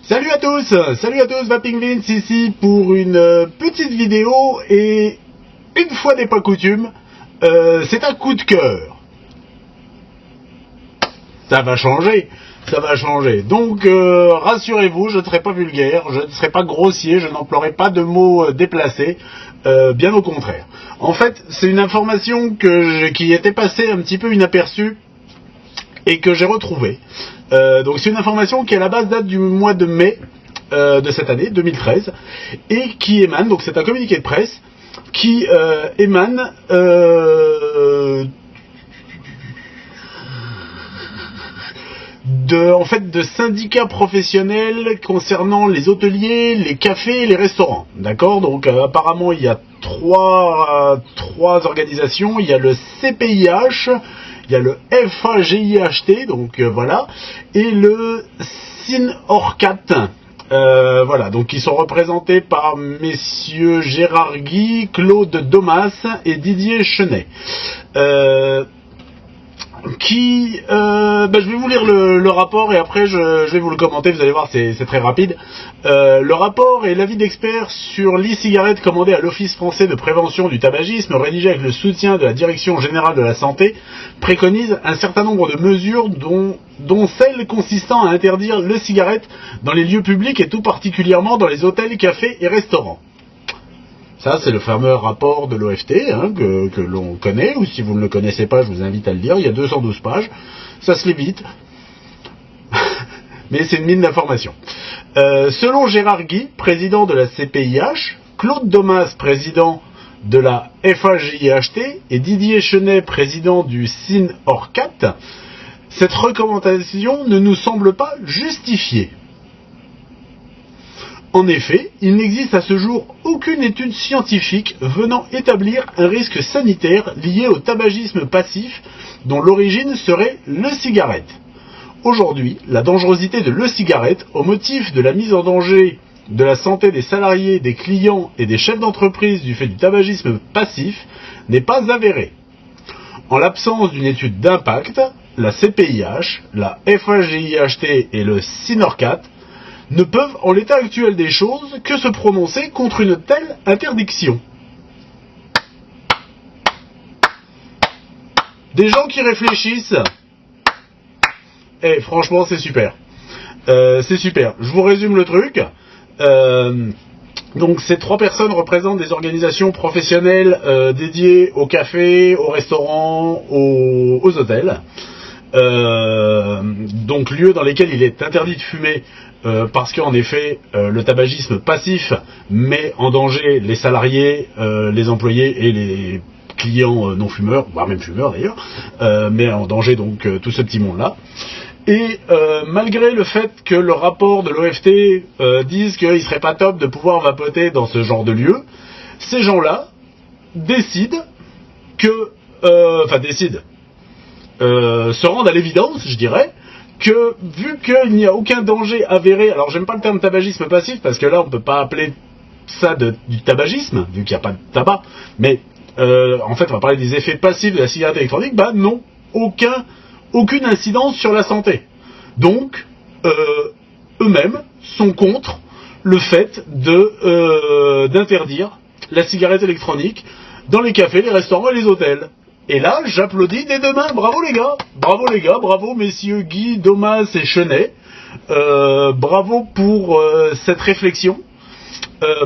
Salut à tous, Vaping Vince ici pour une petite vidéo et une fois n'est pas coutume, c'est un coup de cœur. Ça va changer. Donc rassurez-vous, je ne serai pas vulgaire, je ne serai pas grossier, je n'emploierai pas de mots déplacés, bien au contraire. En fait, c'est une information qui était passée un petit peu inaperçue et que j'ai retrouvée. Donc c'est une information qui à la base date du mois de mai de cette année, 2013, et qui émane, donc c'est un communiqué de presse, qui émane de syndicats professionnels concernant les hôteliers, les cafés et les restaurants. D'accord. Donc apparemment il y a trois organisations. Il y a le CPIH, il y a le FAGIHT, donc voilà, et le SINORCAT. Voilà, donc ils sont représentés par messieurs Gérard Guy, Claude Domas et Didier Chenet. Je vais vous lire le rapport et après je vais vous le commenter, vous allez voir, c'est très rapide. Le rapport est l'avis d'experts sur l'e-cigarette commandé à l'Office français de prévention du tabagisme, rédigé avec le soutien de la Direction générale de la santé, préconise un certain nombre de mesures dont celle consistant à interdire le cigarette dans les lieux publics et tout particulièrement dans les hôtels, cafés et restaurants. Ça, c'est le fameux rapport de l'OFT que l'on connaît, ou si vous ne le connaissez pas, je vous invite à le lire. Il y a 212 pages, ça se lit vite, mais c'est une mine d'informations. Selon Gérard Guy, président de la CPIH, Claude Domas, président de la FAGIHT, et Didier Chenet, président du SINORCAT, cette recommandation ne nous semble pas justifiée. En effet, il n'existe à ce jour aucune étude scientifique venant établir un risque sanitaire lié au tabagisme passif dont l'origine serait l'e-cigarette. Aujourd'hui, la dangerosité de l'e-cigarette au motif de la mise en danger de la santé des salariés, des clients et des chefs d'entreprise du fait du tabagisme passif n'est pas avérée. En l'absence d'une étude d'impact, la CPIH, la FAGIHT et le SINORCAT ne peuvent, en l'état actuel des choses, que se prononcer contre une telle interdiction. Des gens qui réfléchissent. Franchement, c'est super. C'est super. Je vous résume le truc. Donc, ces trois personnes représentent des organisations professionnelles dédiées aux cafés, aux restaurants, aux hôtels. Donc, lieux dans lesquels il est interdit de fumer. Parce qu'en effet, le tabagisme passif met en danger les salariés, les employés et les clients non fumeurs, voire même fumeurs d'ailleurs, met en danger donc tout ce petit monde-là. Et malgré le fait que le rapport de l'OFT dise qu'il ne serait pas top de pouvoir vapoter dans ce genre de lieu, ces gens-là décident se rendent à l'évidence, je dirais, que vu qu'il n'y a aucun danger avéré, alors j'aime pas le terme tabagisme passif parce que là on peut pas appeler ça du tabagisme vu qu'il n'y a pas de tabac, mais en fait on va parler des effets passifs de la cigarette électronique. Bah non, aucune incidence sur la santé. Donc eux-mêmes sont contre le fait d'interdire la cigarette électronique dans les cafés, les restaurants et les hôtels. Et là, j'applaudis des deux mains. Bravo les gars, bravo messieurs Guy, Domas et Chenet. Bravo pour cette réflexion.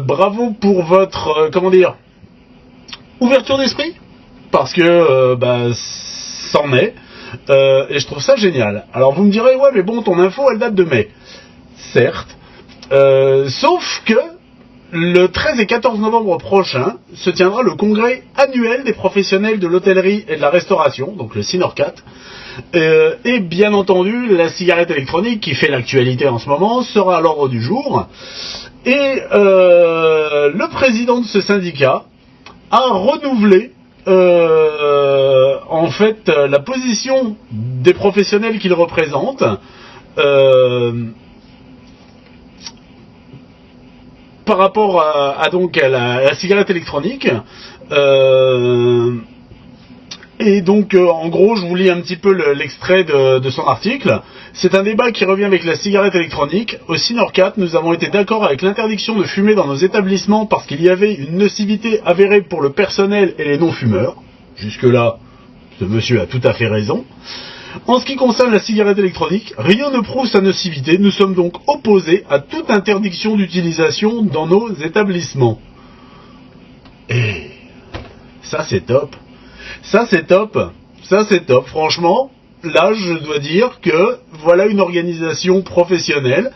Bravo pour votre, ouverture d'esprit. Parce que, c'en est. Et je trouve ça génial. Alors vous me direz, ouais mais bon, ton info, elle date de mai. Certes. Sauf que, le 13 et 14 novembre prochain se tiendra le congrès annuel des professionnels de l'hôtellerie et de la restauration, donc le SINORCAT, et bien entendu la cigarette électronique qui fait l'actualité en ce moment sera à l'ordre du jour, et le président de ce syndicat a renouvelé la position des professionnels qu'il représente par rapport à la cigarette électronique, Et donc, en gros, je vous lis un petit peu l'extrait de son article. C'est un débat qui revient avec la cigarette électronique. Au Synorcat, nous avons été d'accord avec l'interdiction de fumer dans nos établissements parce qu'il y avait une nocivité avérée pour le personnel et les non-fumeurs. Jusque-là, ce monsieur a tout à fait raison. En ce qui concerne la cigarette électronique, rien ne prouve sa nocivité. Nous sommes donc opposés à toute interdiction d'utilisation dans nos établissements. Et ça, c'est top. Ça c'est top, franchement, là je dois dire que voilà une organisation professionnelle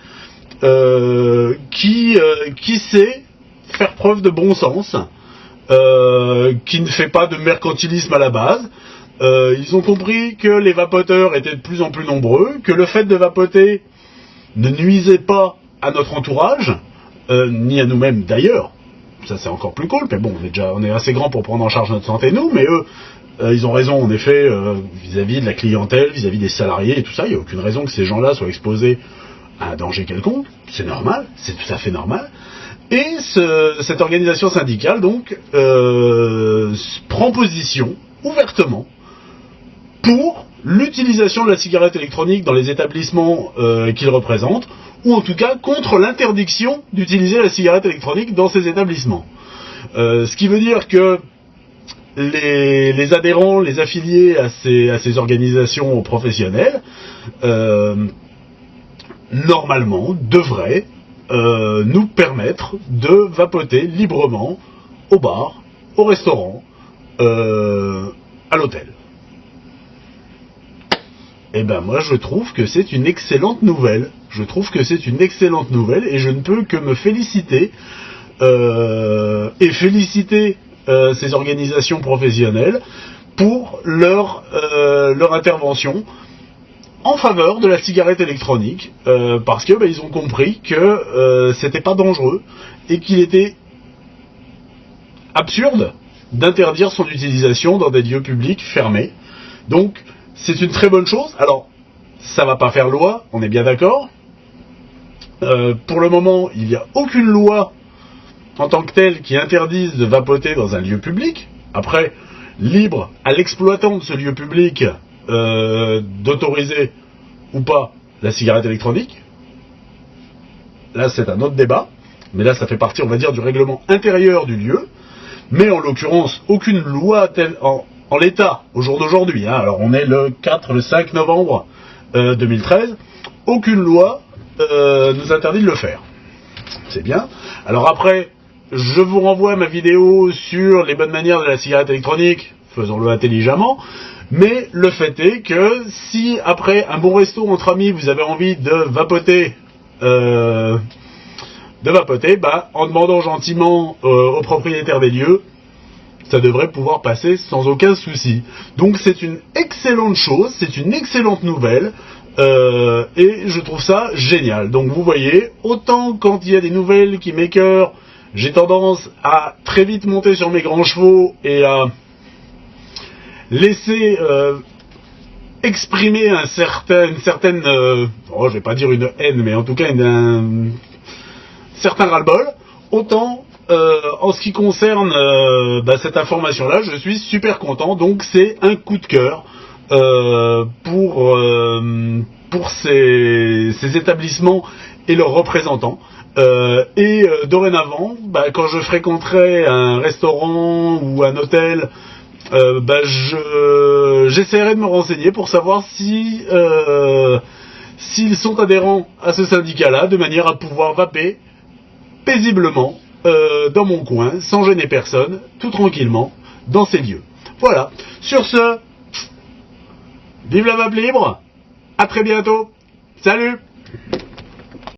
qui sait faire preuve de bon sens, qui ne fait pas de mercantilisme à la base. Ils ont compris que les vapoteurs étaient de plus en plus nombreux, que le fait de vapoter ne nuisait pas à notre entourage, ni à nous-mêmes d'ailleurs. Ça c'est encore plus cool, mais bon, on est assez grand pour prendre en charge notre santé nous, mais eux, ils ont raison en effet vis-à-vis de la clientèle, vis-à-vis des salariés et tout ça. Il n'y a aucune raison que ces gens-là soient exposés à un danger quelconque. C'est normal, c'est tout à fait normal. Et cette organisation syndicale donc prend position ouvertement pour l'utilisation de la cigarette électronique dans les établissements qu'ils représentent, ou en tout cas contre l'interdiction d'utiliser la cigarette électronique dans ces établissements. Ce qui veut dire que les adhérents, les affiliés à ces organisations professionnelles, normalement, devraient nous permettre de vapoter librement au bar, au restaurant, à l'hôtel. Eh ben moi je trouve que c'est une excellente nouvelle. Je trouve que c'est une excellente nouvelle et je ne peux que me féliciter et féliciter ces organisations professionnelles pour leur intervention en faveur de la cigarette électronique parce que ils ont compris que c'était pas dangereux et qu'il était absurde d'interdire son utilisation dans des lieux publics fermés. Donc c'est une très bonne chose. Alors, ça va pas faire loi, on est bien d'accord. Pour le moment, il n'y a aucune loi en tant que telle qui interdise de vapoter dans un lieu public. Après, libre à l'exploitant de ce lieu public d'autoriser ou pas la cigarette électronique. Là, c'est un autre débat. Mais là, ça fait partie, on va dire, du règlement intérieur du lieu. Mais en l'occurrence, aucune loi telle en l'état, au jour d'aujourd'hui, alors on est le 5 novembre 2013, aucune loi nous interdit de le faire. C'est bien. Alors après, je vous renvoie à ma vidéo sur les bonnes manières de la cigarette électronique, faisons-le intelligemment, mais le fait est que si après un bon resto entre amis, vous avez envie de vapoter, en demandant gentiment aux propriétaires des lieux, ça devrait pouvoir passer sans aucun souci. Donc c'est une excellente chose, c'est une excellente nouvelle, et je trouve ça génial. Donc vous voyez, autant quand il y a des nouvelles qui m'écœurent, j'ai tendance à très vite monter sur mes grands chevaux et à laisser exprimer une certaine, je vais pas dire une haine, mais en tout cas un certain ras-le-bol, autant en ce qui concerne cette information-là, je suis super content. Donc c'est un coup de cœur pour ces établissements et leurs représentants. Dorénavant, quand je fréquenterai un restaurant ou un hôtel, j'essaierai de me renseigner pour savoir s'ils sont adhérents à ce syndicat-là, de manière à pouvoir vaper paisiblement dans mon coin, sans gêner personne, tout tranquillement, dans ces lieux. Voilà. Sur ce, vive la vape libre, à très bientôt, salut!